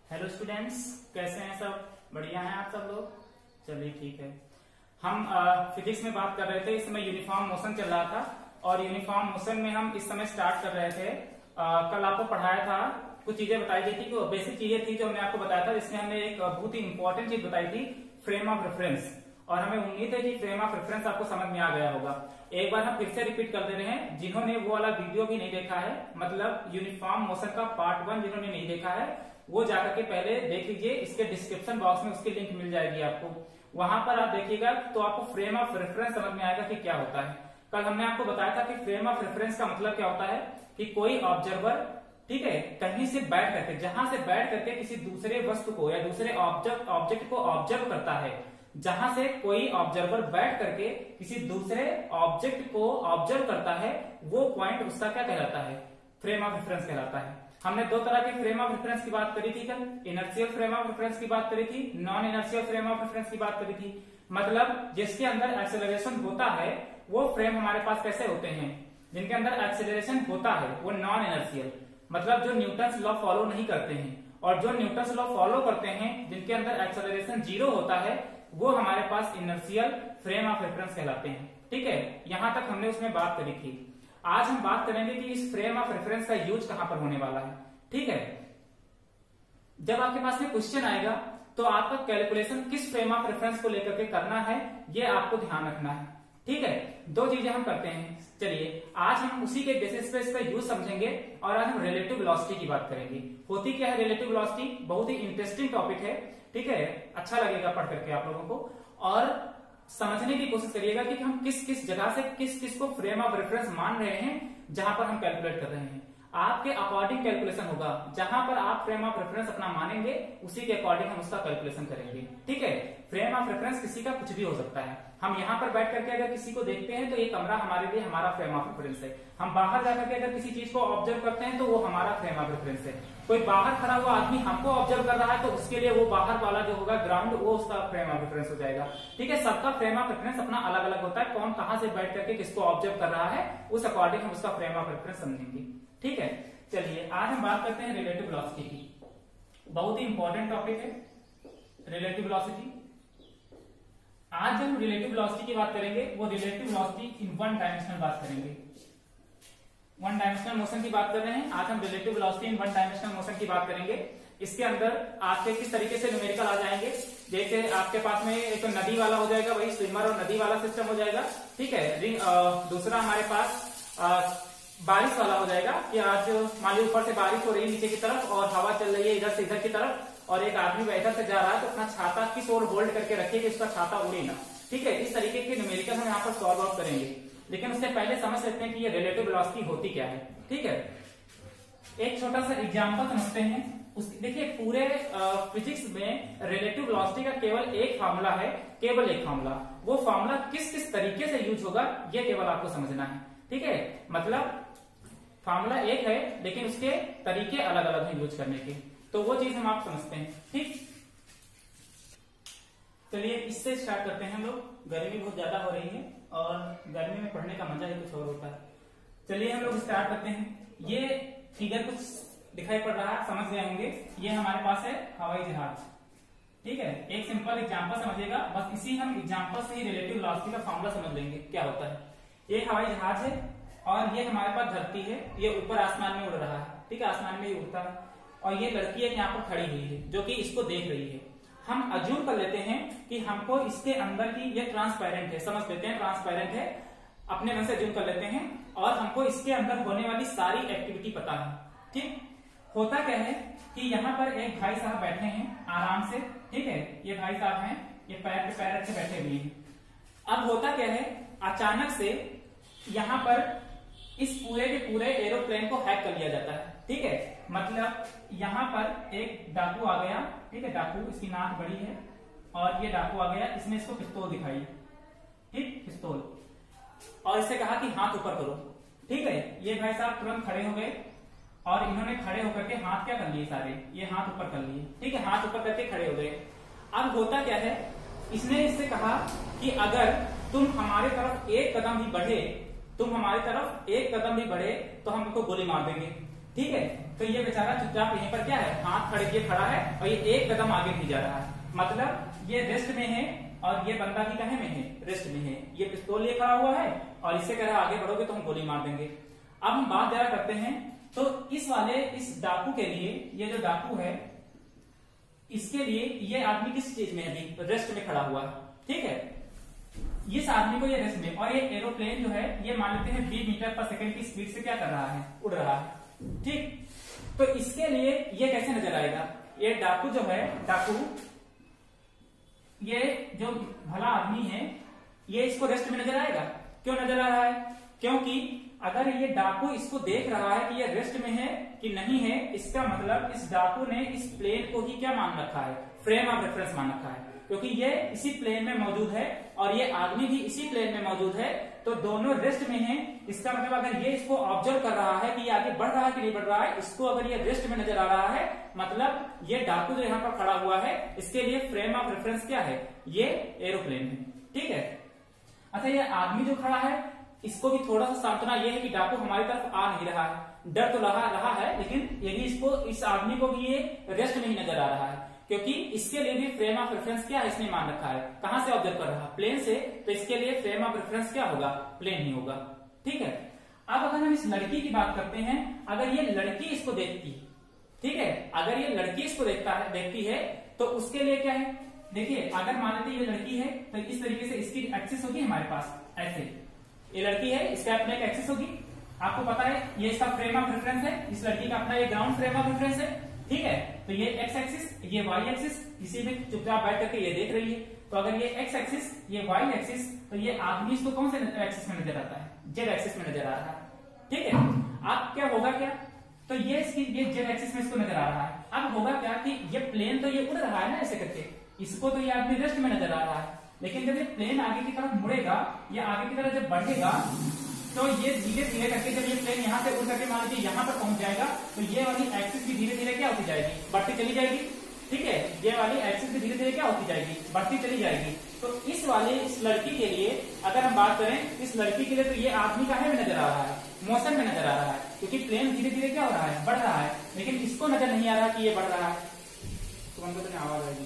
Hello students, कैसे हैं सब? बढ़िया हैं आप सब लोग? चलिए ठीक है। हम फिजिक्स में बात कर रहे थे। इस समय यूनिफॉर्म मोशन चल रहा था और यूनिफॉर्म मोशन में हम इस समय स्टार्ट कर रहे थे। कल आपको पढ़ाया था, कुछ चीजें बताई गई थी, बेसिक चीजें थी जो हमने आपको बताया था, जिसमें हमने एक बहुत ही इंपॉर्टेंट चीज बताई थी, फ्रेम ऑफ रेफरेंस। और हमें उम्मीद है कि फ्रेम ऑफ रेफरेंस आपको समझ में आ गया होगा। एक बार हम फिर से रिपीट कर दे रहे हैं, जिन्होंने वो वाला वीडियो भी नहीं देखा है, मतलब यूनिफॉर्म मोशन का पार्ट 1 जिन्होंने नहीं देखा है, वो जाकर के पहले देख लीजिए। इसके डिस्क्रिप्शन बॉक्स में उसकी लिंक मिल जाएगी आपको, वहां पर आप देखिएगा तो आपको फ्रेम ऑफ रेफरेंस समझ में आएगा कि क्या होता है। कल हमने आपको बताया था कि फ्रेम ऑफ रेफरेंस का मतलब क्या होता है कि कोई ऑब्जर्वर, ठीक है, कहीं से बैठ करके, जहां से बैठ करके किसी दूसरे वस्तु को या दूसरे ऑब्जेक्ट को ऑब्जर्व करता है, जहां से कोई ऑब्जर्वर बैठ करके किसी दूसरे ऑब्जेक्ट को ऑब्जर्व करता है, वो पॉइंट उसका क्या कहलाता है? फ्रेम ऑफ रेफरेंस कहलाता है। हमने दो तरह के फ्रेम ऑफ रेफरेंस की बात करी थी कल, इनर्शियल फ्रेम ऑफ रेफरेंस की बात करी थी, non inertial frame of reference की बात करी थी। मतलब जिसके अंदर एक्सेलरेशन होता है वो फ्रेम हमारे पास कैसे होते हैं? जिनके अंदर एक्सेलरेशन होता है वो नॉन इनर्शियल, मतलब जो न्यूटन्स लॉ फॉलो नहीं करते हैं। और जो न्यूटन्स लॉ फॉलो करते हैं, जिनके अंदर एक्सेलरेशन 0 होता है, वो हमारे पास इनर्शियल फ्रेम ऑफ रेफरेंस कहलाते हैं। ठीक है, यहां तक हमने उसमें बात करी थी। आज हम बात करेंगे कि इस फ्रेम ऑफ रेफरेंस का यूज कहां पर होने वाला है। ठीक है, जब आपके पास में क्वेश्चन आएगा तो आपका कैलकुलेशन किस फ्रेम ऑफ रेफरेंस को लेकर के करना है, ये आपको ध्यान रखना है। ठीक है, दो चीजें हम करते हैं। चलिए आज हम उसी के बेसिस पे इसका यूज समझेंगे और आज हम रिलेटिव वेलोसिटी की बात करेंगे। होती क्या है रिलेटिव वेलोसिटी? बहुत ही इंटरेस्टिंग टॉपिक है। ठीक है, अच्छा लगेगा पढ़ करके आप लोगों को, और समझने की कोशिश करिएगा कि हम किस किस जगह से किस किस को फ्रेम ऑफ रेफरेंस मान रहे हैं, जहां पर हम कैलकुलेट कर रहे हैं। आपके अकॉर्डिंग कैलकुलेशन होगा, जहां पर आप फ्रेम ऑफ रेफरेंस अपना मानेंगे उसी के अकॉर्डिंग हम उसका कैलकुलेशन करेंगे। ठीक है, फ्रेम ऑफ रेफरेंस किसी का कुछ भी हो सकता है। हम यहाँ पर बैठ करके अगर किसी को देखते हैं तो ये कमरा हमारे लिए हमारा फ्रेम ऑफ रेफरेंस है। हम बाहर जाकर के अगर किसी चीज को ऑब्जर्व करते हैं तो वो हमारा फ्रेम ऑफ रेफरेंस है। कोई बाहर खड़ा हुआ आदमी हमको ऑब्जर्व कर रहा है तो उसके लिए वो बाहर वाला जो होगा ग्राउंड, वो उसका फ्रेम ऑफ रेफरेंस हो जाएगा। ठीक है, सबका फ्रेम ऑफ रेफरेंस अपना अलग अलग होता है। कौन कहां से बैठ करके किसको ऑब्जर्व कर रहा है, उस अकॉर्डिंग हम उसका फ्रेम ऑफ रेफरेंस समझेंगे। ठीक है, चलिए आज हम बात करते हैं रिलेटिव वेलोसिटी की। बहुत ही इंपॉर्टेंट टॉपिक है रिलेटिव वेलोसिटी। आज जब हम रिलेटिव वेलोसिटी की बात करेंगे, वो relative velocity in one dimensional बात करेंगे। वन डायमेंशनल मोशन की बात कर रहे हैं। आज हम relative velocity in one dimensional motion की बात करेंगे। इसके अंदर आपके किस तरीके से न्यूमेरिकल आ जाएंगे, जैसे आपके पास में एक तो नदी वाला हो जाएगा, वही स्विमर और नदी वाला सिस्टम हो जाएगा। ठीक है, दूसरा हमारे पास बारिश वाला हो जाएगा कि आज मान लीजिए ऊपर से बारिश हो रही है नीचे की तरफ और हवा चल रही है इधर से इधर की तरफ, और एक आदमी इधर से जा रहा है तो अपना छाता किस ओर होल्ड करके रखिए कि उसका छाता उड़े ना। ठीक है, इस तरीके के न्यूमेरिकल हम यहाँ पर सॉल्व आउट करेंगे, लेकिन उससे पहले समझ सकते हैं कि ये रिलेटिव वेलोसिटी होती क्या है। ठीक है, एक छोटा सा एग्जाम्पल समझते हैं। देखिए पूरे फिजिक्स में रिलेटिव वेलोसिटी का केवल एक फार्मूला है, केवल एक फार्मूला। वो फार्मूला किस किस तरीके से यूज होगा ये केवल आपको समझना है। ठीक है, मतलब फार्मूला एक है लेकिन उसके तरीके अलग अलग हैं यूज करने के, तो वो चीज हम आप समझते हैं। ठीक, चलिए इससे स्टार्ट करते हैं हम लोग। गर्मी बहुत ज्यादा हो रही है और गर्मी में पढ़ने का मजा ही कुछ और होता है। चलिए हम लोग स्टार्ट करते हैं। ये फिगर कुछ दिखाई पड़ रहा है, समझ गए होंगे। ये हमारे पास है हवाई जहाज। ठीक है, एक सिंपल एग्जांपल समझिएगा, बस इसी हम एग्जांपल से ही रिलेटिव वेलोसिटी का फार्मूला समझ लेंगे क्या होता है। ये हवाई जहाज है और ये हमारे पास धरती है, ये ऊपर आसमान में उड़ रहा है। ठीक है, आसमान में ही उड़ता है, और ये लड़की है यहाँ पर खड़ी हुई है जो कि इसको देख रही है। हम अज्यूम कर लेते हैं कि हमको इसके अंदर की, ये ट्रांसपेरेंट है, समझ लेते हैं ट्रांसपेरेंट है, अपने मन से अज्यूम कर लेते हैं, और हमको इसके अंदर होने वाली सारी एक्टिविटी पता है। ठीक, होता क्या है कि यहाँ पर एक भाई साहब बैठे हैं आराम से। ठीक है, ये भाई साहब हैं, ये पैर पे पैर रख के बैठे हुए हैं। अब होता क्या है, अचानक से यहाँ पर इस पूरे के पूरे एरोप्लेन को हैक कर लिया जाता है। ठीक है, मतलब यहाँ पर एक डाकू आ गया। ठीक है, डाकू, इसकी नाक बड़ी है और ये डाकू आ गया, इसने इसको पिस्तौल दिखाई। ठीक, पिस्तौल, और इससे कहा कि हाथ ऊपर करो। ठीक है, ये भाई साहब तुरंत खड़े हो गए और इन्होंने खड़े होकर के हाथ क्या कर लिए, सारे ये हाथ ऊपर कर लिए। ठीक है, हाथ ऊपर करके खड़े हो गए। अब होता क्या है, इसने इससे कहा कि अगर तुम हमारे तरफ एक कदम भी बढ़े, तुम हमारी तरफ एक कदम भी बढ़े तो हम तुमको गोली मार देंगे। ठीक है, तो ये बेचारा चुपचाप यहीं पर क्या है, हाथ खड़े किए खड़ा है और ये एक कदम आगे नहीं जा रहा है, मतलब ये रेस्ट में है और ये बंदा भी कहे में है, रेस्ट में है। ये पिस्तौल लिए खड़ा हुआ है और इससे कह रहा है आगे बढ़ोगे तो हम गोली मार देंगे। अब हम बात जरा करते हैं, तो इस डाकू के लिए, ये जो डाकू है इसके लिए ये आदमी किस चीज में है, अभी रेस्ट में खड़ा हुआ है, ठीक है। इस आदमी को ये रेस्ट में, और ये एरोप्लेन जो है ये मान लेते हैं 20 मीटर पर सेकंड की स्पीड से क्या कर रहा है, उड़ रहा है, ठीक। तो इसके लिए ये कैसे नजर आएगा, ये डाकू जो है, डाकू ये जो भला आदमी है ये इसको रेस्ट में नजर आएगा। क्यों नजर आ रहा है, क्योंकि अगर ये डाकू इसको देख रहा है कि ये रेस्ट में है कि नहीं है, इसका मतलब इस डाकू ने इस प्लेन को ही क्या मान रखा है, फ्रेम ऑफ रेफरेंस मान रखा है, क्योंकि ये इसी प्लेन में मौजूद है और ये आदमी भी इसी प्लेन में मौजूद है, तो दोनों रेस्ट में हैं। इसका मतलब अगर ये इसको ऑब्जर्व कर रहा है कि ये आगे बढ़ रहा है कि नहीं बढ़ रहा है, इसको अगर ये रेस्ट में नजर आ रहा है, मतलब ये डाकू जो यहाँ पर खड़ा हुआ है इसके लिए फ्रेम ऑफ रेफरेंस क्या है, ये एरोप्लेन है, ठीक है। अच्छा, ये आदमी जो खड़ा है इसको भी थोड़ा सा सांत्वना ये है कि डाकू हमारी तरफ आ नहीं रहा है, डर तो रहा है, लेकिन यदि इसको, इस आदमी को भी ये रेस्ट में ही नजर आ रहा है, क्योंकि इसके लिए भी फ्रेम ऑफ रेफरेंस क्या है, इसने मान रखा है, कहां से ऑब्जर्व कर रहा है, प्लेन से, तो इसके लिए फ्रेम ऑफ रेफरेंस क्या होगा, प्लेन ही होगा, ठीक है। अब अगर हम इस लड़की की बात करते हैं, अगर ये लड़की इसको देखती, ठीक है, अगर ये लड़की इसको देखती है तो उसके लिए क्या है, देखिए अगर मान लेते ये लड़की है तो इस तरीके से इसकी एक्सिस होगी हमारे पास, ऐसे ये लड़की है, इसका अपना एक एक्सिस होगी, आपको पता है ये इसका फ्रेम ऑफ रेफरेंस है, इस लड़की का अपना ये ग्राउंड फ्रेम ऑफ रेफरेंस है, ठीक है। तो ये एक्स एक्सिस, ये वाई एक्सिस, इसी में चुपचाप बैठ करके ये देख रही है, तो अगर ये एक्स एक्सिस, ये वाई एक्सिस, तो ये आदमी इसको कौन से एक्सिस में नजर आता है, जेड एक्सिस में नजर आ रहा है, ठीक है। अब क्या होगा, क्या, तो ये इसकी, ये जेड एक्सिस में इसको नजर आ रहा है। अब होगा क्या कि ये प्लेन तो ये उड़ रहा है ना ऐसे करके, इसको तो ये आदमी रेस्ट में नजर आ रहा है, लेकिन जब ये प्लेन आगे की तरफ मुड़ेगा या आगे की तरफ जब बढ़ेगा, तो ये धीरे धीरे करके जब ये प्लेन यहाँ से उड़ करके मान लीजिए यहाँ पर पहुंच जाएगा, तो ये वाली एक्सिस भी धीरे धीरे क्या होती जाएगी, बढ़ती चली जाएगी, ठीक है। ये वाली एक्सिस भी धीरे धीरे क्या होती जाएगी, बढ़ती चली जाएगी। तो इस लड़की के लिए अगर हम बात करें, इस लड़की के लिए तो ये आदमी काहे में नजर आ रहा है, मोशन में नजर आ रहा है, क्योंकि प्लेन धीरे धीरे क्या हो रहा है, बढ़ रहा है, लेकिन इसको नजर नहीं आ रहा कि ये बढ़ रहा है। तो हमको तो आवाज आएगी,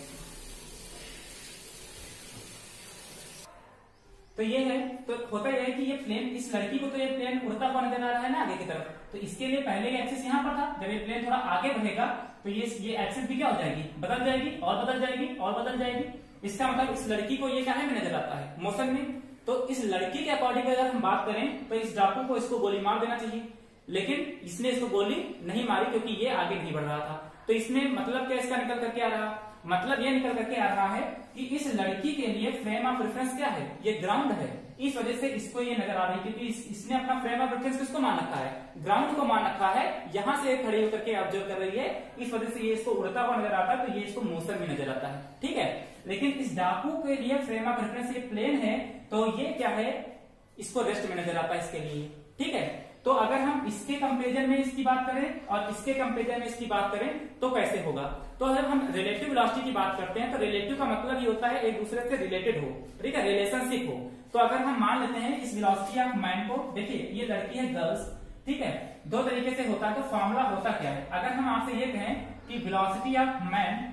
तो ये है, तो होता यह है कि ये प्लेन, इस लड़की को तो ये प्लेन उड़ता हुआ नजर आ रहा है ना आगे की तरफ, तो इसके लिए पहले ये एक्सिस यहाँ पर था, जब ये प्लेन थोड़ा आगे बढ़ेगा तो ये एक्सिस भी क्या हो जाएगी, बदल जाएगी और बदल जाएगी और बदल जाएगी। इसका मतलब इस लड़की को ये काहे में नजर आता है, मोशन में। तो इस लड़की के अकॉर्डिंग अगर हम बात करें तो इस डाकू को इसको गोली मार देना चाहिए, लेकिन इसने इसको गोली नहीं मारी क्योंकि ये आगे नहीं बढ़ रहा था। तो इसमें मतलब क्या इसका निकल करके आ रहा, मतलब ये निकल करके आ रहा है कि इस लड़की के लिए फ्रेम ऑफ रेफरेंस क्या है, ये ग्राउंड है, इस वजह से इसको ये नजर आ रही है, क्योंकि इसने अपना फ्रेम ऑफ रेफरेंस किसको मान रखा है, ग्राउंड को मान रखा है, यहां से खड़े होकर के ऑब्जर्व कर रही है, इस वजह से ये इसको उड़ता हुआ नजर आता है, तो ये इसको मोशन में नजर आता है, ठीक है। लेकिन इस डाकू के लिए फ्रेम ऑफ रेफरेंस ये प्लेन है, तो ये क्या है, इसको रेस्ट में नजर आता है इसके लिए, ठीक है। तो अगर हम इसके कंपेरिजन में इसकी बात करें और इसके कंपेरिजन में इसकी बात करें तो कैसे होगा, तो अगर हम रिलेटिव वेलोसिटी की बात करते हैं तो रिलेटिव का मतलब ये होता है एक दूसरे से रिलेटेड हो, ठीक है, रिलेशनशिप हो। तो अगर हम मान लेते हैं इस वेलोसिटी ऑफ मैन को, देखिए ये लड़की है गर्ल्स, ठीक है, दो तरीके से होता है, तो फॉर्मूला होता क्या है, अगर हम आपसे ये कहें कि velocity of man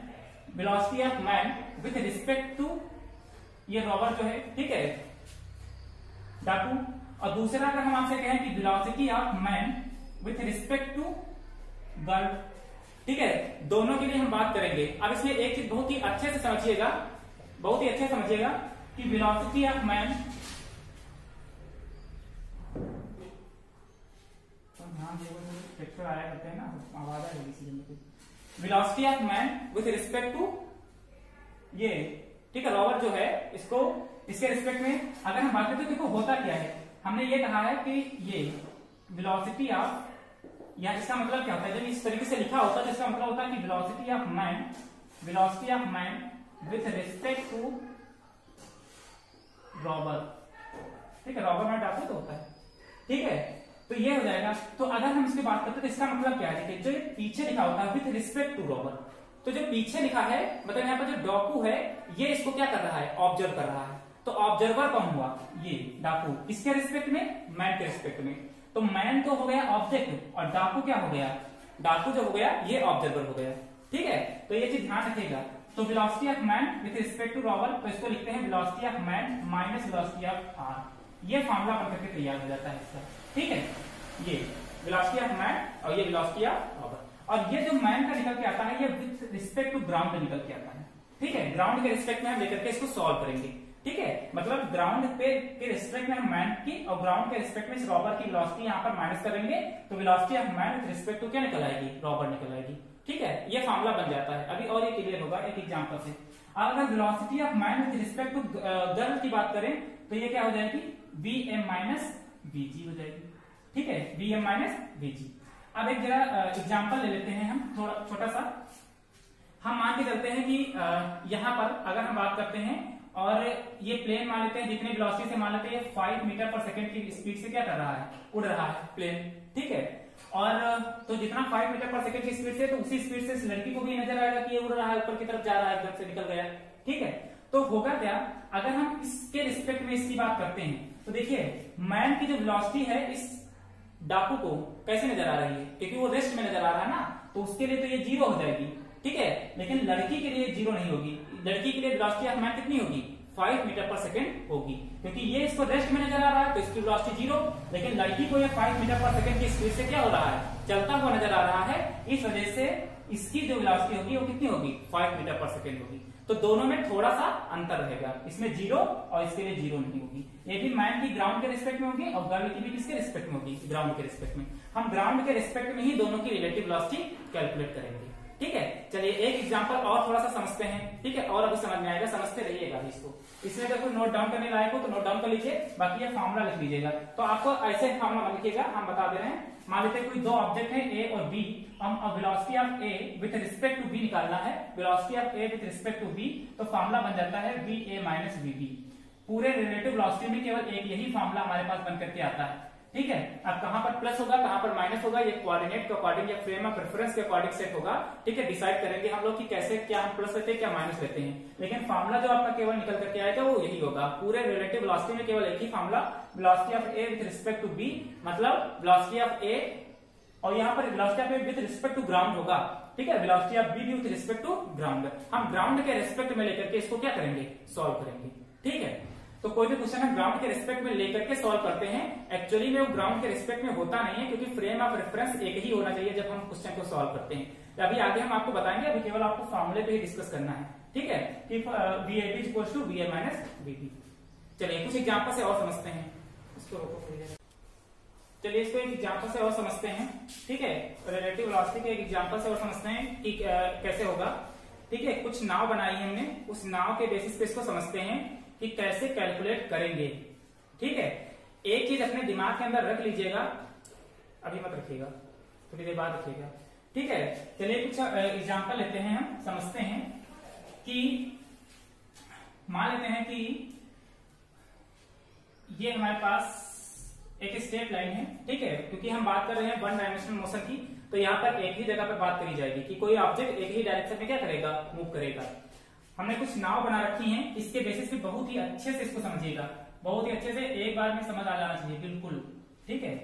with respect to ये रॉबर जो है, ठीक है, डाकू, और दूसरा अगर हम आपसे कहें कि velocity of man with respect to girl, ठीक है, दोनों के लिए हम बात करेंगे। अब इसमें एक चीज बहुत ही अच्छे से समझिएगा, बहुत ही अच्छे से समझिएगा कि वेलोसिटी ऑफ मैन, ध्यान आया करते हैं ना, आवाज आ रही, velocity of man with respect to ये, ठीक है, रॉबर जो है, इसको इसके रिस्पेक्ट में अगर हम बात करते हैं, देखो होता क्या है, हमने ये कहा है कि ये वेलोसिटी ऑफ, या इसका मतलब क्या होता है, जब इस तरीके से लिखा होता है तो इसका मतलब होता है कि velocity of man with respect to robber, ठीक है, रॉबर में डाकू तो होता है, ठीक है, तो ये हो जाएगा। तो अगर हम इसकी बात करते हैं तो इसका मतलब क्या है, जो ये पीछे लिखा होता है विथ रिस्पेक्ट टू रॉबर, तो जो पीछे लिखा है मतलब यहाँ पर जो डाकू है ये इसको क्या कर रहा है, ऑब्जर्व कर रहा है। तो ऑब्जर्वर कौन हुआ, ये डाकू, किसके रिस्पेक्ट में, मैन के रिस्पेक्ट में। तो मैन तो हो गया ऑब्जेक्ट और डाकू क्या हो गया, डाकू जो हो गया ये ऑब्जर्वर हो गया। ठीक है, तो ये चीज ध्यान रखिएगा। तो velocity of man with respect to robber, तो इसको लिखते हैं velocity of man minus velocity of R. ये फॉर्मूला बनकर के तैयार हो जाता है इसका। ठीक है, ये वेलोसिटी ऑफ मैन और ये वेलोसिटी ऑफ रॉबर, और ये जो मैन का निकल के आता है ये विथ रिस्पेक्ट टू ग्राउंड निकल के आता है। ठीक है, ग्राउंड के रिस्पेक्ट में हम लेकर के इसको सॉल्व करेंगे। ठीक है, मतलब ग्राउंड पे के रिस्पेक्ट में हम मैन की और ग्राउंड के रिस्पेक्ट में इस रॉबर की वेलोसिटी यहाँ पर माइनस करेंगे, तो velocity of man with respect to क्या निकल आएगी, रॉबर निकल आएगी। ठीक है, ये फॉर्मूला बन जाता है। अभी और ये क्लियर होगा एक एग्जांपल से। अगर velocity of man with respect to girl की बात करें तो ये क्या हो जाएगी, vm माइनस vg हो जाएगी। ठीक है, vm माइनस vg। अब एक जरा एग्जांपल ले लेते हैं हम, थोड़ा छोटा सा। हम मान के चलते हैं कि यहाँ पर अगर हम बात करते हैं और ये प्लेन मान लेते हैं, जितनी वेलोसिटी से मान लेते हैं ये 5 मीटर पर सेकंड की स्पीड से क्या कर रहा है, उड़ रहा है प्लेन। ठीक है, और तो जितना 5 मीटर पर सेकंड की स्पीड से, तो उसी स्पीड से इस लड़की को भी नजर आएगा कि ये उड़ रहा है, ऊपर की तरफ जा रहा है, एकदम से निकल गया। ठीक है, तो होगा क्या, अगर हम इसके रिस्पेक्ट में इसकी बात करते हैं तो देखिए मैन की जो वेलोसिटी है इस डाकू को कैसे नजर आ रही है, क्योंकि वो रेस्ट में नजर आ रहा है ना, तो उसके लिए तो ये 0 हो जाएगी। ठीक है, लेकिन लड़की के लिए 0 नहीं होगी। लड़की के लिए वेलोसिटी ऑफ मैन कितनी होगी, 5 मीटर पर सेकंड होगी, क्योंकि ये इसको रेस्ट में नजर आ रहा है तो इसकी वेलोसिटी 0, लेकिन लड़की को ये 5 मीटर पर सेकंड की स्पीड से क्या हो रहा है, चलता हुआ नजर आ रहा है। इस वजह से इसकी जो वेलोसिटी होगी वो कितनी होगी, 5 मीटर पर सेकंड होगी। तो दोनों में थोड़ा सा अंतर रहेगा, इसमें 0 और इसके लिए 0 नहीं होगी। ये भी मैन की ग्राउंड के रिस्पेक्ट में होगी और गर्ल की भी किसके रिस्पेक्ट में होगी, ग्राउंड के रिस्पेक्ट में। हम ग्राउंड के रिस्पेक्ट में ही दोनों की रिलेटिव वेलोसिटी कैलकुलेट करेंगे। ठीक है, चलिए एक एग्जांपल और थोड़ा सा समझते हैं। ठीक है, और अभी समझ में आएगा, समझते रहिएगा इसको। इसमें अगर कोई नोट डाउन करने लायक हो तो नोट डाउन कर लीजिए, बाकी ये फॉर्मूला लिख लीजिएगा। तो आपको ऐसे फॉर्मूला लिखिएगा, हम बता दे रहे हैं। मान लेते हैं कोई दो ऑब्जेक्ट है ए और बी, हम velocity of A with respect to B निकालना है। Velocity of A with respect to B, तो फॉर्मूला बन जाता है V A minus V B. पूरे रिलेटिव वेलोसिटी में केवल एक यही फॉर्मूला हमारे पास बन करके आता है। ठीक है, अब कहां पर प्लस होगा कहां पर माइनस होगा, ये कोऑर्डिनेट के अकॉर्डिंग या फ्रेम ऑफ रेफरेंस के अकॉर्डिंग सेट होगा। ठीक है, डिसाइड करेंगे हम लोग कि कैसे, क्या हम प्लस लेते हैं क्या माइनस लेते हैं, लेकिन फॉर्मूला जो आपका केवल निकल करके आएगा वो यही होगा। पूरे रिलेटिव वेलोसिटी में केवल एक ही formula, velocity of A with respect to B, मतलब वेलोसिटी ऑफ ए, और यहाँ पर velocity of A with respect to ground होगा। ठीक है, velocity of B with respect to ground. हम ग्राउंड के रिस्पेक्ट में लेकर के इसको क्या करेंगे, सॉल्व करेंगे। ठीक है, तो कोई भी क्वेश्चन हम ग्राउंड के रिस्पेक्ट में लेकर के सॉल्व करते हैं, एक्चुअली में वो ग्राउंड के रिस्पेक्ट में होता नहीं है, क्योंकि फ्रेम ऑफ रेफरेंस एक ही होना चाहिए जब हम क्वेश्चन को सॉल्व करते हैं। तो अभी आगे हम आपको बताएंगे, अभी केवल आपको फॉर्मूले पे ही डिस्कस करना है। ठीक है, कि VAB equals to VA minus VB। चलिए कुछ एग्जांपल से और समझते हैं, इसको रोको। चलिए इसको एक एग्जांपल से और समझते हैं। ठीक है, रिलेटिव वेलोसिटी के एक एग्जांपल से और समझते हैं कि कैसे होगा। ठीक है, कुछ नाव बनाई है हमने, उस नाव के बेसिस पे इसको समझते हैं कि कैसे कैलकुलेट करेंगे। ठीक है, एक चीज अपने दिमाग के अंदर रख लीजिएगा, अभी मत रखिएगा, थोड़ी देर बाद रखिएगा। ठीक है, चलिए कुछ एग्जांपल लेते हैं, हम समझते हैं कि मान लेते हैं कि ये हमारे पास एक स्ट्रेट लाइन है। ठीक है, क्योंकि हम बात कर रहे हैं वन डायमेंशनल मोशन की, तो यहाँ पर एक ही जगह पर बात करी जाएगी कि कोई ऑब्जेक्ट एक ही डायरेक्शन में क्या करेगा, मूव करेगा। हमने कुछ नाव बना रखी हैं, इसके बेसिस पे बहुत ही अच्छे से इसको समझिएगा, बहुत ही अच्छे से, एक बार में समझ आ जाना चाहिए बिल्कुल। ठीक है,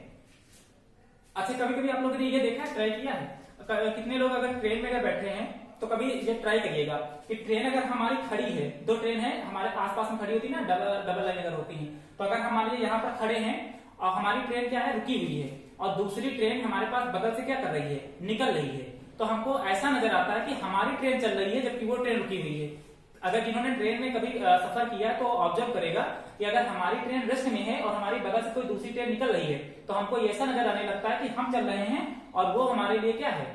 अच्छा कभी कभी आप लोगों ने ये देखा है, ट्राई किया है, कितने लोग अगर ट्रेन में अगर बैठे हैं तो कभी ये ट्राई करिएगा कि ट्रेन अगर हमारी खड़ी है, दो ट्रेन है हमारे आसपास में खड़ी होती है ना, डबल लाइन अगर होती है, तो अगर हमारे यहाँ पर खड़े हैं और हमारी ट्रेन क्या है, रुकी हुई है, और दूसरी ट्रेन हमारे पास बगल से क्या कर रही है, निकल रही है, तो हमको ऐसा नजर आता है कि हमारी ट्रेन चल रही है जबकि वो ट्रेन रुकी हुई है। अगर जिन्होंने ट्रेन में कभी सफर किया तो ऑब्जर्व करेगा कि अगर हमारी ट्रेन रेस्ट में है और हमारी बगल से कोई दूसरी ट्रेन निकल रही है, तो हमको ऐसा नजर आने लगता है कि हम चल रहे हैं और वो हमारे लिए क्या है,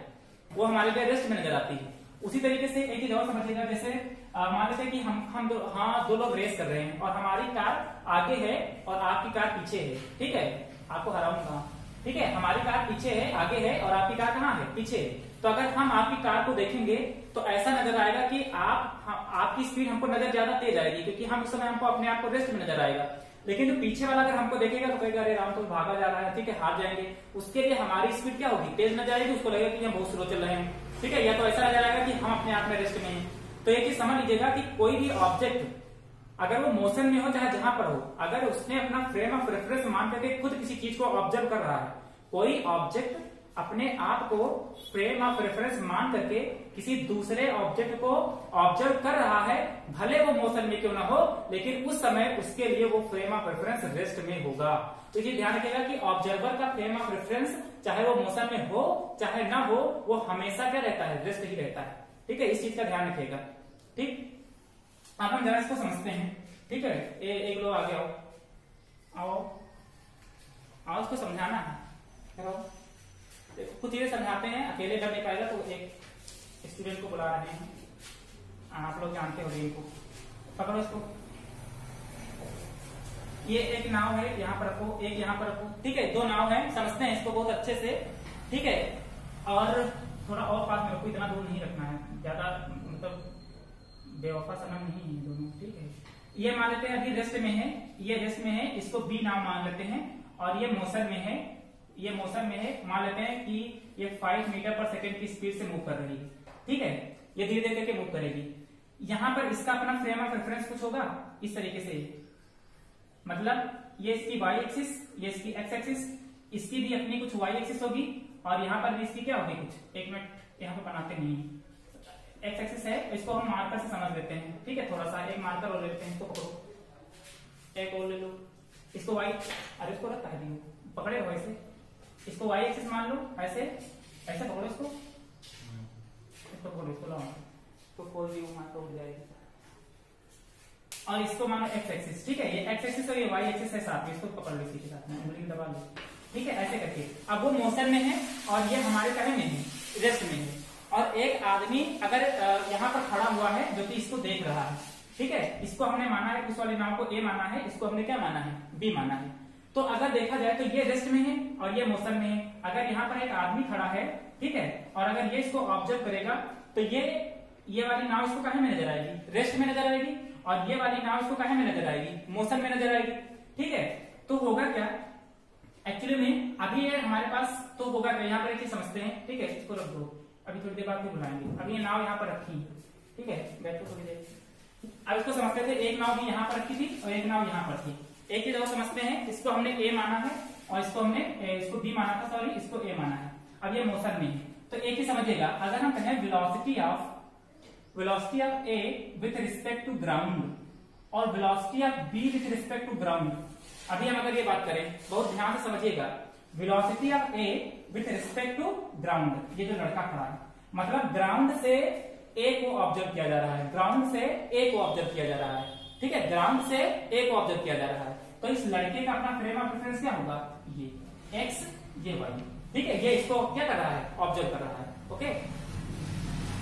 वो हमारे लिए रेस्ट में नजर आती है। उसी तरीके से एक चीज और समझिएगा, जैसे मान लेते हैं कि हम दो लोग रेस कर रहे हैं और हमारी कार आगे है और आपकी कार पीछे है। ठीक है, आपको हराऊंगा। ठीक है, हमारी कार पीछे है, आगे है, और आपकी कार कहाँ है, पीछे है। तो अगर हम आपकी कार को देखेंगे तो ऐसा नजर आएगा कि आपकी स्पीड हमको नजर ज्यादा तेज आएगी, क्योंकि हम उस समय हमको अपने आप को रेस्ट में नजर आएगा। लेकिन जो पीछे वाला अगर हमको देखेगा तो कहेगा अरे राम तो भागा जा रहा है, ठीक है, हार जाएंगे। उसके लिए हमारी स्पीड क्या होगी, तेज नजर आएगी, उसको लगेगा कि हम बहुत स्लो चल रहे हैं। ठीक है, या तो ऐसा नजर आएगा कि हम अपने आप में रेस्ट में हैं। तो एक चीज समझ लीजिएगा कि कोई भी ऑब्जेक्ट अगर वो मोशन में हो चाहे जहां पर हो, अगर उसने अपना फ्रेम ऑफ रेफरेंस मान करके खुद किसी चीज को ऑब्जर्व कर रहा है, कोई ऑब्जेक्ट अपने आप को फ्रेम ऑफ रेफरेंस मान करके किसी दूसरे ऑब्जेक्ट को ऑब्जर्व कर रहा है, भले वो मोशन में क्यों ना हो, लेकिन उस समय उसके लिए वो फ्रेम ऑफ रेफरेंस रेस्ट में होगा। तो ये ध्यान रखिएगा कि ऑब्जर्वर का फ्रेम ऑफ रेफरेंस चाहे वो मोशन में हो चाहे ना हो, वो हमेशा क्या रहता है, रेस्ट ही रहता है। ठीक है, इस चीज का ध्यान रखिएगा। ठीक, अब हम जरा इसको समझते हैं। ठीक है, एक लोग आगे आओ आओ आओ, इसको समझाना है। कुछ चीजें समझाते हैं, अकेले कर नहीं पाएगा तो एक स्टूडेंट को बुला रहे हैं, आप लोग जानते हो इनको। पकड़ो इसको, ये एक नाव है, यहाँ पर रखो, एक यहाँ पर रखो। ठीक है, दो नाव है, समझते हैं इसको बहुत अच्छे से। ठीक है, और थोड़ा और पास में रखो, इतना दूर नहीं रखना है, ज्यादा मतलब बेवफा सनम नहीं है दोनों। ठीक है, ये मान लेते हैं अभी रेस्ट में है, ये रेस्ट में है, इसको बी नाम मान लेते हैं, और ये मोशन में है, ये मोशन में है, मान लेते हैं कि ये 5 मीटर पर सेकंड की स्पीड से मूव कर रही है। ठीक है, ये धीरे धीरे करके मूव करेगी। यहां पर इसका अपना फ्रेम ऑफ रेफरेंस कुछ होगा इस तरीके से, मतलब ये इसकी वाई एक्सिस, ये इसकी एक्स एक्सिस, इसकी भी अपनी कुछ वाई एक्सिस होगी, और यहाँ पर भी इसकी क्या होगी कुछ, एक मिनट यहाँ पर बनाते नहीं है, एक्स एक्सिस है, इसको हम मार्कर से समझ लेते हैं। ठीक है, थोड़ा सा एक मार्कर और लेते हैं, इसको पकड़ो, एक और ले लो, इसको वाई, अरे इसको रखा है, पकड़े हो ऐसे, इसको वाई एक्सिस मान लो, ऐसे ऐसे पकड़ो इसको पकड़ो, इसको लाओ, तो कोई भी मार्कर उठ जाएगी, और इसको मानो एक्स एक्सिस। ठीक है, ये एक्स एक्सिस और ये वाई एक्सिस है साथ में, इसको पकड़ लो, इसी के साथ में उंगली दबा लो। ठीक है, ऐसे करके अब वो मोशन में है और ये हमारे कहे में है, रेस्ट में है, और एक आदमी अगर यहाँ पर खड़ा हुआ है जो कि इसको देख रहा है। ठीक है, इसको हमने माना है, उस वाले नाव को ए माना है, इसको हमने क्या माना है, बी माना है। तो अगर देखा जाए तो ये रेस्ट में है और ये मोशन में है। अगर यहाँ पर एक आदमी खड़ा है, ठीक है, और अगर ये इसको ऑब्जर्व करेगा तो ये वाली नाव इसको कहे में नजर आएगी, रेस्ट में नजर आएगी, और ये वाली नाव इसको कहे में नजर आएगी, मोशन में नजर आएगी। ठीक है, तो होगा क्या एक्चुअली में, अभी ये हमारे पास तो होगा क्या, यहाँ पर एक चीज समझते हैं। ठीक है, इसको रख दो, अभी थोड़ी देर बाद बुलाएंगे, अभी ये नाव यहाँ पर रखी। ठीक है, बैठो थोड़ी देर। अब इसको समझते थे, एक नाव भी यहाँ पर रखी थी और एक नाव यहाँ पर थी। एक ही जगह समझते हैं, इसको हमने ए माना है और इसको बी माना था, सॉरी, इसको ए माना है। अब ये मोशन में है, तो एक ही समझिएगा, अगर हम कहें velocity of A with respect to ground और velocity of B with respect to ground, अभी हम अगर ये बात करें, बहुत ध्यान से समझिएगा, velocity of A with respect to ground, ये जो लड़का खड़ा है, मतलब ग्राउंड से ए को ऑब्जर्व किया जा रहा है, ग्राउंड से ए को ऑब्जर्व किया जा रहा है। ठीक है, ग्राउंड से ए को ऑब्जर्व किया जा रहा है, तो इस लड़के का अपना फ्रेम ऑफ रेफरेंस क्या होगा, ये एक्स, ये वाई। ठीक है, ये इसको क्या कर रहा है, ऑब्जर्व कर रहा है। ओके,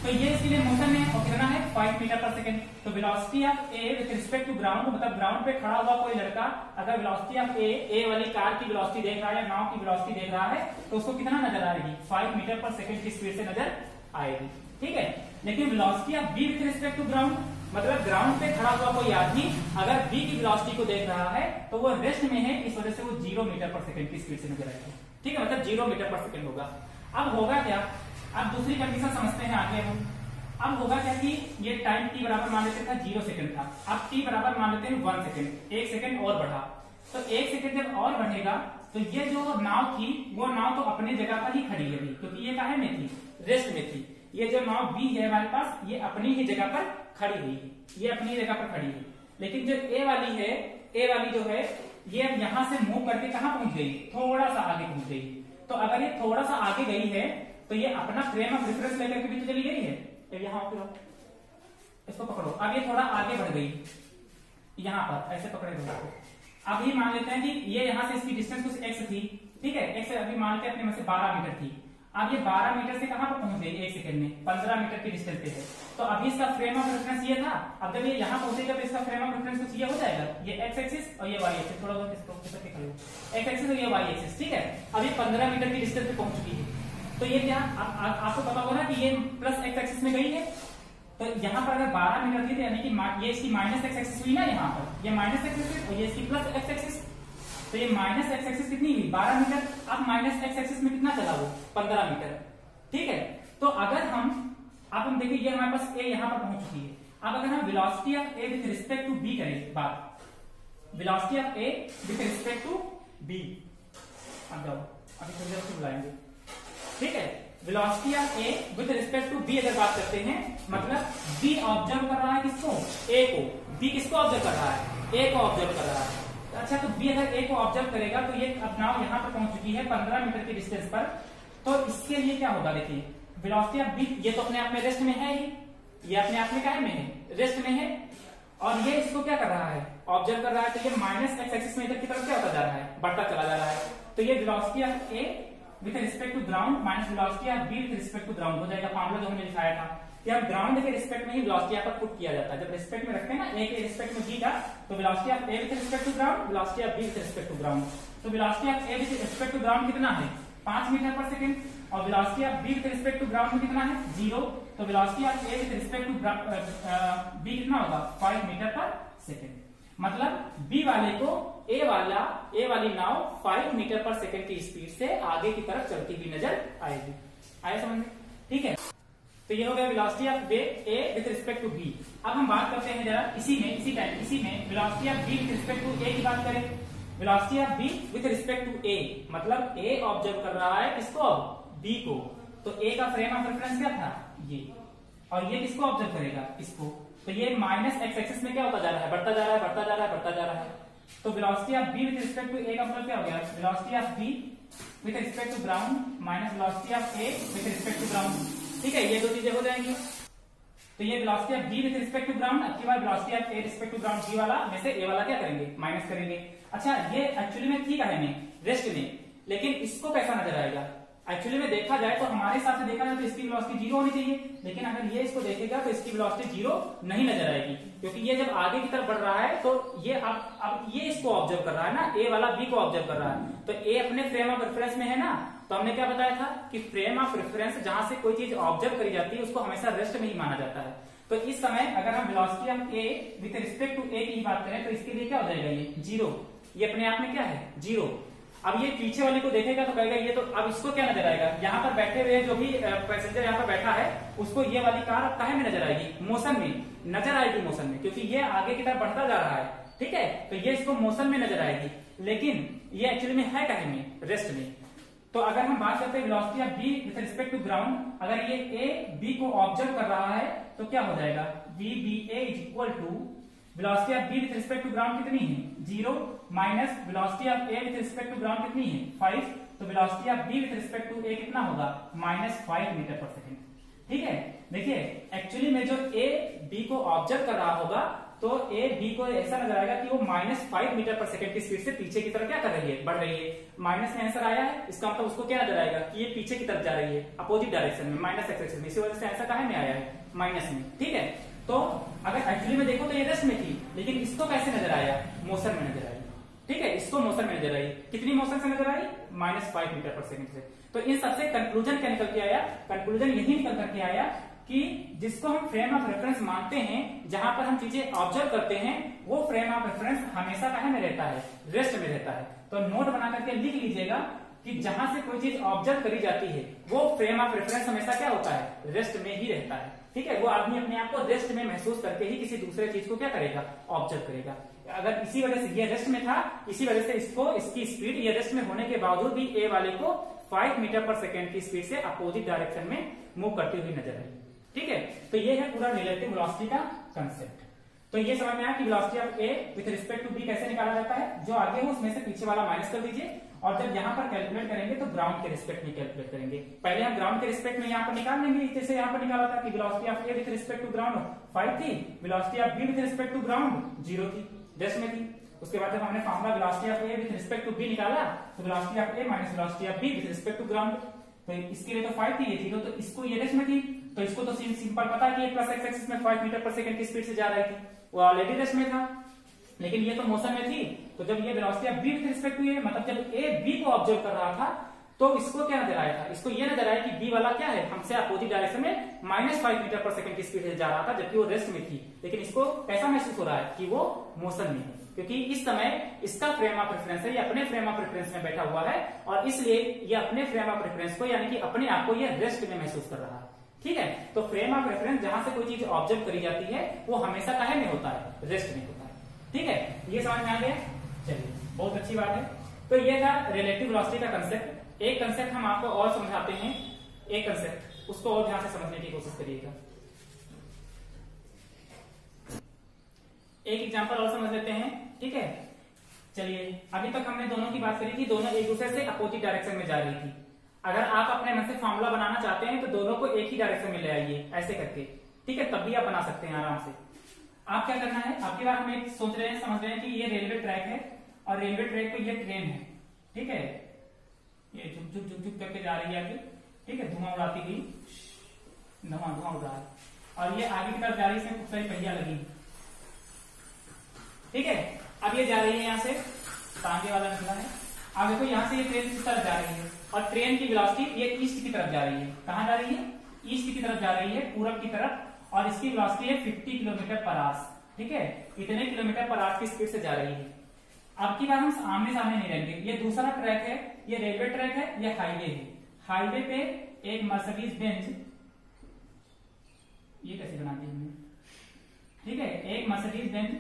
तो ये इसके लिए मोशन में और कितना है, 5 मीटर पर सेकंड। तो velocity of A with respect to ground, मतलब ग्राउंड पे खड़ा हुआ कोई लड़का अगर वेलोसिटी ऑफ ए वाली कार की वेलोसिटी देख रहा है, नाव की वेलोसिटी देख रहा है, तो उसको कितना नजर आएगी, 5 मीटर पर सेकंड की स्पीड से नजर आएगी। ठीक है, लेकिन velocity of B with respect to ground, मतलब ग्राउंड पे खड़ा हुआ कोई आदमी अगर बी की वेलोसिटी को देख रहा है तो वो रेस्ट में है, इस वजह से वो 0 मीटर पर सेकंड की स्पीड से नजर आएगा। ठीक है, मतलब 0 मीटर पर सेकंड होगा। अब होगा क्या, अब दूसरी कंडीशन समझते हैं आगे हम। अब होगा क्या कि ये टाइम t बराबर मान लेते था 0 सेकंड था, अब t बराबर मान लेते हैं 1 सेकंड, 1 सेकंड और बढ़ा, तो 1 सेकंड जब और बढ़ेगा तो ये जो नाव थी वो नाव तो अपनी जगह पर ही खड़ी है, क्योंकि ये काहे में थी, रेस्ट में थी। ये जो नाव बी है हमारे पास, ये अपनी ही जगह पर खड़ी हुई है, ये अपनी जगह पर खड़ी है। लेकिन जो ए वाली है, ए वाली जो है, ये अब यहां से मूव करके कहां पहुंच गई, थोड़ा सा आगे पहुंच गई। तो अगर ये थोड़ा सा आगे गई है तो ये अपना फ्रेम ऑफ रेफरेंस लेकर के भी तो चली गई है, तो यहाँ इसको पकड़ो, अब ये थोड़ा आगे बढ़ गई, यहाँ पर ऐसे पकड़े दो। अब ये मान लेते हैं कि ये यहाँ से इसकी डिस्टेंस कुछ x थी, ठीक है, x अभी मान लेते हैं अपने में से 12 मीटर थी। अब ये 12 मीटर से कहां पर पहुंच गई, 1 सेकंड में 15 मीटर की डिस्टेंस पे है। तो अभी इसका फ्रेम ऑफ रेफरेंस ये था, अब जब ये यहाँ पहुंचेगा तो इसका फ्रेम ऑफ रेफरेंस कुछ ये हो जाएगा, ये x एक्सिस और ये y एक्सिस, थोड़ा बहुत इसको x एक्सिस और ये y एक्सिस। ठीक है, अभी 15 मीटर की डिस्टेंस पे पहुंच चुकी है। तो ये क्या आपको पता होगा ना कि ये प्लस x एक्सिस में गई है, तो यहाँ पर अगर 12 मीटर थी तो यानी कि ये इसकी माइनस x एक्सिस हुई ना, यहाँ पर ये माइनस x एक्सिस और ये इसकी प्लस x एक्सिस, तो ये माइनस x एक्सिस कितनी हुई, 12 मीटर। अब माइनस x एक्सिस में कितना चला वो, 15 मीटर। ठीक है, तो अगर हम देखिए ये हमारे पास a यहाँ पर पहुंच चुकी है। अब अगर हम velocity of a with respect to b करें बात, velocity of a with respect to b, अब जाओ अभी थोड़ी देर से बुलाएंगे। ठीक है। Velocity of A with respect to B अगर बात करते हैं, मतलब बी ऑब्जर्व कर रहा है किसको, ए को। बी किसको ऑब्जर्व कर रहा है, ए को ऑब्जर्व कर रहा है। अच्छा, तो बी अगर ए को ऑब्जर्व करेगा तो ये अब नाउ यहाँ पर पहुंच चुकी है 15 मीटर की डिस्टेंस पर। तो इसके लिए क्या होगा, देखिए वेलोसिटी ऑफ बी, ये तो अपने आप में रेस्ट में है ही, ये अपने आप में क्या में है, रेस्ट में है। और ये इसको क्या कर रहा है, ऑब्जर्व कर रहा है। तो ये माइनस एक्स एक्सिस में इधर की तरफ क्या होता जा रहा है, बढ़ता चला जा रहा है। तो ये velocity of A with respect to ground minus velocity of B with respect to ground हो जाएगा। फॉर्मूला जो हमने लिखाया था कि अब ग्राउंड के रिस्पेक्ट में ही वेलोसिटी यहाँ पर पुट किया जाता है। जब रिस्पेक्ट में रखते हैं ना, ए के रिस्पेक्ट में बी का, तो velocity of A with respect to ground, velocity of B with respect to ground. तो velocity of A with respect to ground कितना है, 5 मीटर पर सेकंड, और velocity of B with respect to ground में कितना है, 0। तो velocity of A with respect to B कितना होगा, 5 मीटर पर सेकंड। मतलब बी वाले को ए वाली नाव 5 मीटर पर सेकंड की स्पीड से आगे की तरफ चलती हुई नजर आएगी। आया समझ में, ठीक है। तो ये हो गया velocity of A with respect to B. अब हम बात करते हैं जरा इसी में velocity of B with respect to A की बात करें। Velocity of B with respect to A, मतलब ए ऑब्जर्व कर रहा है किसको, बी को। तो ए का फ्रेम ऑफ रेफरेंस क्या था, ये, और ये किसको ऑब्जर्व करेगा, इसको। तो ये माइनस एक्स एक्सिस में क्या होता जा रहा है, बढ़ता जा रहा है, बढ़ता जा रहा है, बढ़ता जा रहा है। तो velocity of B with respect to A का मतलब क्या हो गया, velocity of B with respect to ground minus velocity of A with respect to ground. ठीक है, ये दो चीजें हो जाएंगी। तो ये velocity of B with respect to ground, अब की बार velocity of A respect to ground, B वाला में से ए वाला क्या करेंगे, माइनस करेंगे। अच्छा, ये एक्चुअली में ठीक है में रेस्ट में, लेकिन इसको कैसा नजर आएगा, एक्चुअली में देखा जाए तो हमारे हिसाब से देखा जाए तो इसकी वेलोसिटी 0 होनी चाहिए, लेकिन अगर ये इसको देखेगा तो इसकी वेलोसिटी 0 नहीं नजर आएगी, क्योंकि ये जब आगे की तरफ बढ़ रहा है तो ये अब ये इसको ऑब्जर्व कर रहा है ना, ए वाला बी को ऑब्जर्व कर रहा है। तो ए अपने फ्रेम ऑफ रेफरेंस में है ना, तो हमने क्या बताया था कि फ्रेम ऑफ रेफरेंस जहां से कोई चीज ऑब्जर्व करी जाती है उसको हमेशा रेस्ट में ही माना जाता है। तो इस समय अगर हम velocity of A with respect to A की बात करें तो इसके लिए क्या हो जाएगा, ये 0, ये अपने आप में क्या है, 0। अब ये पीछे वाले को देखेगा तो कहेगा ये तो, अब इसको क्या नजर आएगा, यहाँ पर बैठे हुए जो भी पैसेंजर यहाँ पर बैठा है उसको ये वाली कार अब काहे में नजर आएगी, मोशन में नजर आएगी, मोशन में, क्योंकि ये आगे की तरफ बढ़ता जा रहा है। ठीक है, तो ये इसको मोशन में नजर आएगी, लेकिन ये एक्चुअली में है काहे में, रेस्ट में। तो अगर हम बात करते हैं velocity of B with respect to ground, अगर ये ए बी को ऑब्जर्व कर रहा है तो क्या हो जाएगा, V B A is equal to velocity of B with respect to ground कितनी है, 0 minus velocity of A with respect to ground कितनी है, 5। तो velocity of B with respect to A कितना होगा, -5 मीटर पर सेकंड। ठीक है, देखिए एक्चुअली में जो ए बी को ऑब्जर्व कर रहा होगा तो ए बी को ऐसा नजर आएगा कि वो -5 मीटर पर सेकंड की स्पीड से पीछे की तरफ क्या कर रही है, बढ़ रही है। माइनस में आंसर आया है, इसका मतलब उसको क्या नजर आएगा कि ये पीछे की तरफ जा रही है, अपोजिट डायरेक्शन में, माइनस एक्स एक्सिस में। इसी वजह से आंसर कहां में आया है, माइनस में। ठीक है, तो अगर एक्चुअली में देखो तो ये रेस्ट में थी, लेकिन इसको कैसे नजर आया, मोशन में नजर आई। ठीक है, इसको मोशन में नजर आई, कितनी मोशन से नजर आई, -5 मीटर पर सेकंड से। तो इन सबसे कंक्लूजन क्या निकल के आया, कंक्लूजन यही निकल करके आया कि जिसको हम फ्रेम ऑफ रेफरेंस मानते हैं, जहां पर हम चीजें ऑब्जर्व करते हैं, वो फ्रेम ऑफ रेफरेंस हमेशा कहां में रहता है, रेस्ट में रहता है। तो नोट बना करके लिख लीजिएगा कि जहां से कोई चीज ऑब्जर्व करी जाती है वो फ्रेम ऑफ रेफरेंस हमेशा क्या होता है, रेस्ट में ही रहता है। ठीक है, वो आदमी अपने आप को रेस्ट में महसूस करके ही किसी दूसरे चीज को क्या करेगा, ऑब्जर्व करेगा। अगर इसी वजह से ये रेस्ट में था, इसी वजह से इसको, इसकी स्पीड ये रेस्ट में होने के बावजूद भी ए वाले को 5 मीटर पर सेकेंड की स्पीड से अपोजिट डायरेक्शन में मूव करती हुई नजर आई। ठीक है, तो ये है पूरा रिलेटिव वेलोसिटी का कंसेप्ट। तो ये समझ में आया कि velocity of A with respect to B कैसे निकाला जाता है, जो आगे हो उसमें से पीछे वाला माइनस कर दीजिए, और जब यहाँ पर कैलकुलेट करेंगे तो ग्राउंड के रिस्पेक्ट में कैलकुलेट करेंगे। पहले हम ग्राउंड के रिस्पेक्ट में यहाँ पर निकाल लेंगे, जैसे यहाँ पर निकाला था कि velocity of A with respect to ground 5 थी, velocity of B with respect to ground 0 थी, रेस्ट में थी। उसके बाद जब हमने formula velocity of A with respect to B निकाला तो velocity of A minus velocity of B with respect to ground, तो इसके लिए तो 5 थी, ये 0, तो इसको ये रेस्ट में थी, तो इसको तो सिंपल पता है कि ये प्लस एक्स एक्सिस में 5 मीटर पर सेकंड की स्पीड से जा रही थी, वो ऑलरेडी रेस्ट में था, लेकिन ये तो मोशन में थी। तो जब ये velocity of B with respect to A, मतलब जब ए बी को ऑब्जर्व कर रहा था तो इसको क्या नजर आया था, इसको ये नजर आया कि बी वाला क्या है, हमसे अपोजिट डायरेक्शन में -5 मीटर पर सेकंड की स्पीड से जा रहा था, जबकि वो रेस्ट में थी। लेकिन इसको कैसा महसूस हो रहा है कि वो मोशन में है, क्योंकि इस समय इसका फ्रेम ऑफ रेफरेंस है, ये अपने फ्रेम ऑफ रेफरेंस में बैठा हुआ है, और इसलिए ये अपने फ्रेम ऑफ रेफरेंस को, यानी कि अपने आप को ये रेस्ट में महसूस कर रहा है। ठीक है, तो फ्रेम ऑफ रेफरेंस जहां से कोई चीज ऑब्जर्व करी जाती है वो हमेशा काहे में होता है, रेस्ट में होता है। ठीक है, ये समझ में आ गया, चलिए बहुत अच्छी बात है। तो ये था रिलेटिव वेलोसिटी का कंसेप्ट। एक कंसेप्ट हम आपको और समझाते हैं एक कंसेप्ट, उसको और ध्यान से समझने की कोशिश करिएगा। एक एग्जांपल और समझ लेते हैं, ठीक है। चलिए, अभी तक हमने दोनों की बात करी थी, दोनों एक दूसरे से अपोजिट डायरेक्शन में जा रही थी। अगर आप अपने मन से फॉर्मूला बनाना चाहते हैं तो दोनों को एक ही डायरेक्शन में ले आइए ऐसे करके, ठीक है, तब भी आप बना सकते हैं आराम से। आप क्या करना है, आपकी बार हम एक सोच रहे हैं, समझ रहे हैं कि ये रेलवे ट्रैक है और रेलवे ट्रैक पे ये ट्रेन है, ठीक है, ये झुक झुक झुक झुक करके जा रही है आगे, ठीक है, धुआं उड़ाती हुई, धुआं उड़ रहा है, और ये आगे की तरफ जा रही है, इसमें खूब सारी पहिया लगी, ठीक है। अब ये जा रही है यहाँ से, तांगे वाला निकला है, अब देखो यहाँ से ये ट्रेन किस तरफ जा रही है, और ट्रेन की वेलोसिटी ये ईस्ट की तरफ जा रही है। कहाँ जा रही है? ईस्ट की तरफ जा रही है, पूरब की तरफ, और इसकी वेलोसिटी है 50 किलोमीटर पर आवर, ठीक है, इतने किलोमीटर पर आवर की स्पीड से जा रही है। अब की बार हम आमने सामने नहीं रहेंगे, ये दूसरा ट्रैक है, ये रेलवे ट्रैक है, ये हाईवे है। हाईवे पे एक मर्सिडीज बेंज, ये कैसे बनाती है हमने, ठीक है, एक मर्सिडीज बेंज,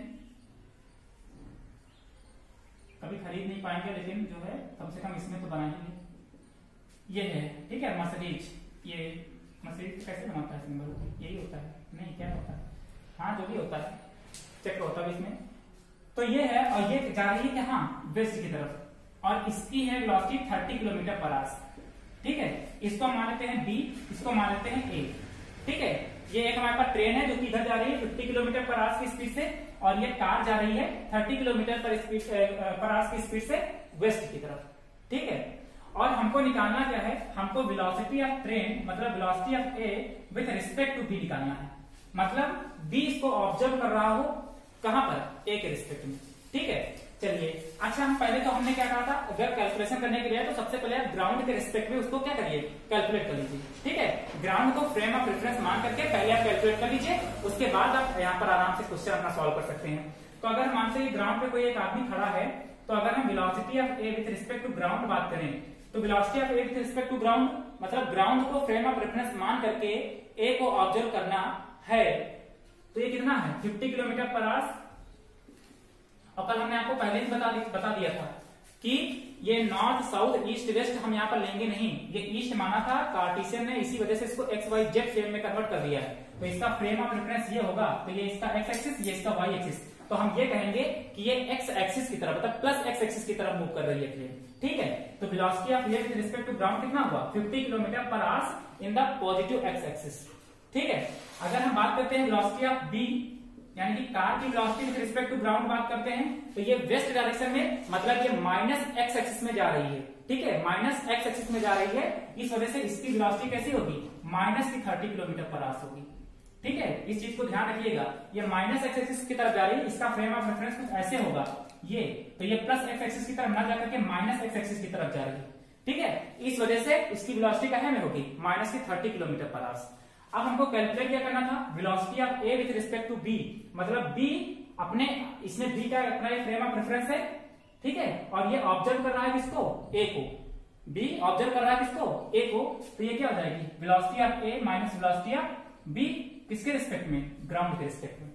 कभी खरीद नहीं पाएंगे लेकिन जो है कम से कम इसमें तो बनाएंगे, ये है, ठीक है, मर्सिडीज। ये मर्सिडीज कैसे बनाता है सिंबल, यही होता है, नहीं क्या होता है, हाँ जो भी होता है, चक्र होता है इसमें। तो ये है, और ये जा रही है कहाँ, वेस्ट की तरफ, और इसकी है वेलोसिटी 30 किलोमीटर पर आवर, ठीक है। इसको मान लेते हैं बी, इसको मान लेते हैं ए, ठीक है। ये एक हमारे पास ट्रेन है जो कि इधर जा रही है 50 किलोमीटर पर आवर की स्पीड से, और ये कार जा रही है 30 किलोमीटर पर आवर की स्पीड से वेस्ट की तरफ, ठीक है। और हमको निकालना क्या है, हमको वेलोसिटी ऑफ ट्रेन मतलब velocity of A with respect to B निकालना है। मतलब बी इसको ऑब्जर्व कर रहा हो कहां पर, ए के रिस्पेक्ट में, ठीक है। चलिए, अच्छा हम पहले तो हमने क्या कहा था, अगर कैलकुलेशन करने के लिए तो सबसे पहले आप ग्राउंड के रिस्पेक्ट में उसको क्या करिए, कैलकुलेट कर लीजिए, ठीक है। ग्राउंड को फ्रेम ऑफ रेफरेंस मान करके पहले आप कैलकुलेट कर लीजिए, उसके बाद आप यहाँ पर आराम से क्वेश्चन अपना सॉल्व कर सकते हैं। तो अगर मान से ग्राउंड पे कोई एक आदमी खड़ा है, तो अगर हम velocity of A with respect to ground बात करें, तो velocity of A with respect to ground मतलब ग्राउंड को फ्रेम ऑफ रेफरेंस मान करके ए को ऑब्जर्व करना है, तो ये कितना है 50 किलोमीटर पर आवर। और कल हमने आपको पहले ही बता दिया था कि ये नॉर्थ साउथ ईस्ट वेस्ट हम यहाँ पर लेंगे नहीं, ये ईस्ट माना था कार्टेशियन ने, इसी वजह से इसको एक्स वाई जेड फ्रेम में कन्वर्ट कर दिया है। तो इसका फ्रेम ऑफ रेफरेंस ये होगा, तो ये इसका एक्स एक्सिस, ये इसका वाई एक्सिस, तो हम ये कहेंगे कि ये एक्स एक्सिस की तरफ मतलब प्लस एक्स एक्सिस की तरफ मूव कर रही है ट्रेन, ठीक है। तो velocity of A with respect to ground कितना हुआ 50 kilometre per hour in the positive X axis, ठीक है। अगर हम बात करते हैं वेलोसिटी ऑफ बी यानी कि कार की velocity with respect to ground बात करते हैं, तो ये वेस्ट डायरेक्शन में मतलब ये माइनस एक्स एक्सिस में जा रही है, ठीक है, माइनस एक्स एक्सिस में जा रही है, इस वजह से इसकी वेलोसिटी कैसी होगी माइनस की 30 किलोमीटर पर आवर होगी, ठीक है। इस चीज को ध्यान रखिएगा, ये माइनस एक्स एक्सिस की तरफ जा रही है, इसका फ्रेम ऑफ रेफरेंस कुछ ऐसे होगा ये, तो ये प्लस एक्स एक्सिस की तरफ ना जाकर के माइनस एक्स एक्सिस की तरफ जा रही है, ठीक है। इस वजह से इसकी वेलोसिटी क्या में होगी माइनस की 30 किलोमीटर पर आवर। अब हमको कैलकुलेट क्या करना था, velocity of A with respect to B मतलब बी अपने, इसमें बी का अपना ये फ्रेम ऑफ रेफरेंस है, ठीक है, और ये ऑब्जर्व कर रहा है किसको, ए को, बी ऑब्जर्व कर रहा है किसको, ए को, तो ये क्या हो जाएगी velocity of A minus velocity of B, किसके रिस्पेक्ट में, ग्राउंड के रिस्पेक्ट में,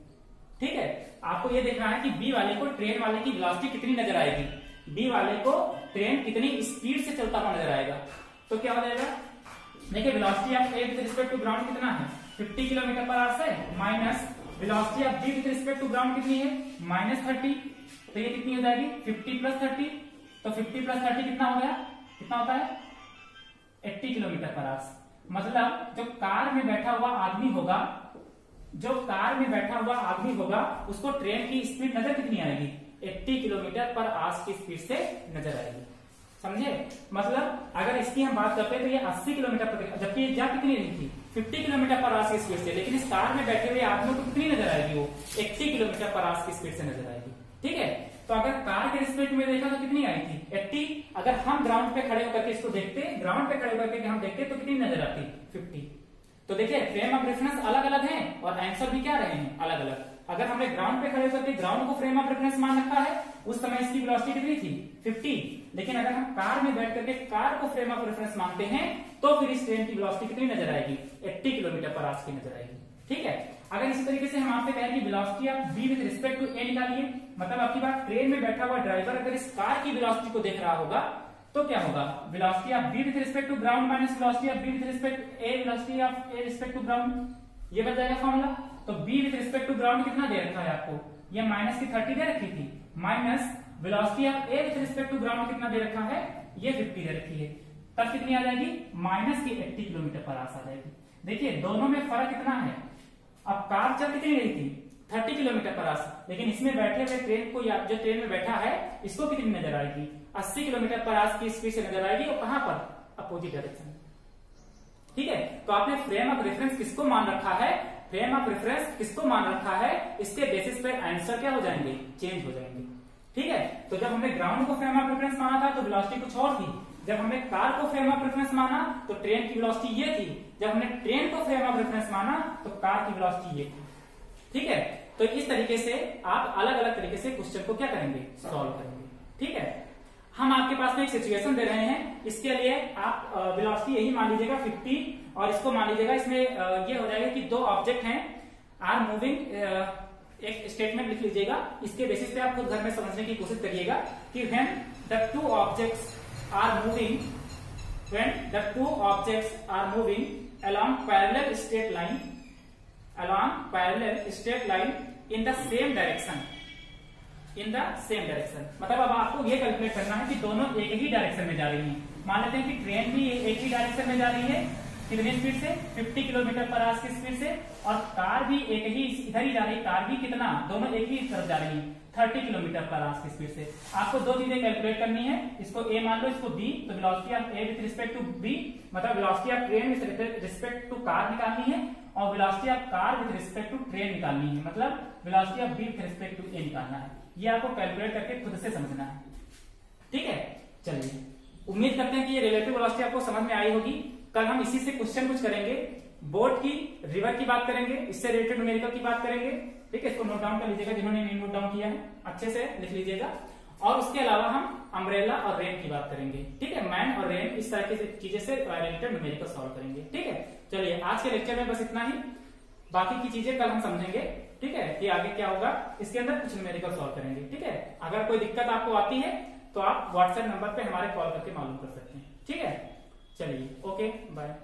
ठीक है। आपको ये देखना है कि बी वाले को ट्रेन वाले की वेलोसिटी कितनी नजर आएगी, बी वाले को ट्रेन कितनी स्पीड से चलता हुआ नजर आएगा। तो क्या हो जाएगा, देखिए velocity of A with respect to ground कितना है 50 किलोमीटर पर आवर से minus velocity of B with respect to ground कितनी है -30, तो ये कितनी हो जाएगी 50 प्लस 30, तो 50 प्लस 30 कितना हो गया, कितना होता है 80 किलोमीटर पर आवर। मतलब जो कार में बैठा हुआ आदमी होगा, जो कार में बैठा हुआ आदमी होगा उसको ट्रेन की स्पीड नजर कितनी आएगी 80 किलोमीटर पर आवर की स्पीड से नजर आएगी, समझे। मतलब अगर इसकी हम बात करते हैं तो ये 80 किलोमीटर पर, जबकि ये जा कितनी रही थी 50 किलोमीटर पर आवर की स्पीड से, लेकिन इस कार में बैठे हुए आदमी को कितनी नजर आएगी, वो 80 किलोमीटर पर आवर की स्पीड से नजर आएगी, ठीक है। तो अगर कार के रिस्पेक्ट में देखा तो कितनी आई थी 80, अगर हम ग्राउंड पे खड़े होकर के इसको देखते, ग्राउंड पे खड़े होकर के हम देखते तो कितनी नजर आती 50। तो देखिए फ्रेम ऑफ रेफरेंस अलग अलग है और आंसर भी क्या रहे हैं अलग अलग। अगर हमने ग्राउंड पे खड़े होकर ग्राउंड को फ्रेम ऑफ रेफरेंस मान रखा है, उस समय इसकी वेलोसिटी कितनी थी 50, लेकिन अगर हम कार में बैठ करके कार को फ्रेम ऑफ रेफरेंस मानते हैं तो फिर इस ट्रेन की वेलोसिटी कितनी नजर आएगी 80 किलोमीटर पर आवर की नजर आएगी, ठीक है। अगर इसी तरीके से हम आपसे कहें कि velocity of B with respect to A निकालिए, मतलब आपकी बात ट्रेन में बैठा हुआ ड्राइवर अगर इस कार की वेलोसिटी को देख रहा होगा तो क्या होगा, velocity of B with respect to ground minus velocity of B with respect A velocity of A respect to ground, ये बन जाएगा फॉर्मूला। तो B with respect to ground कितना दे रखा है आपको, ये माइनस की 30 दे रखी थी, minus velocity of A with respect to ground कितना दे रखा है, ये 50 दे रखी है। तब कितनी आ जाएगी, माइनस की 80 किलोमीटर पर आवर आ जाएगी। देखिए दोनों में फर्क कितना है, अब कार चल कितनी रही थी 30 किलोमीटर पर आवर, लेकिन इसमें बैठे हुए ट्रेन को, या जो ट्रेन में बैठा है इसको कितनी नजर आएगी, 80 किलोमीटर पर आवर की स्पीड से नजर आएगी, और कहां पर, अपोजिट डायरेक्शन। ठीक है, तो आपने फ्रेम ऑफ रेफरेंस किसको मान रखा है, फ्रेम ऑफ रेफरेंस किसको मान रखा है, इसके बेसिस पे आंसर क्या हो जाएंगे, चेंज हो जाएंगे। ठीक है, तो जब हमने ग्राउंड को फ्रेम ऑफ रेफरेंस माना था तो वेलोसिटी कुछ और थी, जब हमने कार को फ्रेम ऑफ रेफरेंस माना तो ट्रेन की वेलोसिटी ये थी, जब हमने ट्रेन को फ्रेम ऑफ रेफरेंस माना तो कार की वेलोसिटी ये थी। ठीक है, तो इस तरीके से आप अलग अलग तरीके से क्वेश्चन को क्या करेंगे, सॉल्व करेंगे। ठीक है, हम आपके पास में एक सिचुएशन दे रहे हैं, इसके लिए आप वेलोसिटी यही मान लीजिएगा 50, और इसको मान लीजिएगा, इसमें ये हो जाएगा कि दो ऑब्जेक्ट हैं आर मूविंग, एक स्टेटमेंट लिख लीजिएगा, इसके बेसिस पे आप खुद घर में समझने की कोशिश करिएगा कि when the two objects are moving, when the two objects are moving along parallel straight line, along parallel straight line in the same direction, in the same direction, मतलब अब आपको ये कैलकुलेट करना है कि दोनों एक ही डायरेक्शन में जा रही हैं। मान लेते हैं कि ट्रेन भी एक ही डायरेक्शन में जा रही है, कितनी स्पीड से, 50 किलोमीटर पर आवर की स्पीड से, और कार भी एक ही इधर ही जा रही है, कार भी कितना, दोनों एक ही तरफ जा रही है 30 किलोमीटर पर आवर की स्पीड से। आपको दो चीजें कैलकुलेट करनी है, इसको ए मान लो, इसको बी, तो velocity of A with respect to B, मतलब velocity of train with respect to car निकालनी है, और velocity of car with respect to train निकालनी है, मतलब velocity of B with respect to A निकालना है। ये आपको कैलकुलेट करके खुद से समझना है। ठीक है, चलिए उम्मीद करते हैं कि ये रिलेटिव वेलोसिटी आपको समझ में आई होगी। कल हम इसी से क्वेश्चन कुछ करेंगे, बोट की, रिवर की बात करेंगे, इससे रिलेटेड न्यूमेरिकल की बात करेंगे। ठीक है, इसको नोट डाउन कर लीजिएगा, जिन्होंने नहीं नोट डाउन किया है अच्छे से लिख लीजिएगा। और उसके अलावा हम अम्ब्रेला और रेन की बात करेंगे। ठीक है, मैन और रेन, इस तरह की चीजें से रिलेटेड न्यूमेरिकल सॉल्व करेंगे। ठीक है, चलिए आज के लेक्चर में बस इतना ही, बाकी की चीजें कल हम समझेंगे। ठीक है, कि आगे क्या होगा, इसके अंदर कुछ न्यूमेरिकल सॉल्व करेंगे। ठीक है, अगर कोई दिक्कत आपको आती है तो आप व्हाट्सएप नंबर पे हमारे कॉल करके मालूम कर सकते हैं। ठीक है, चलिए ओके बाय।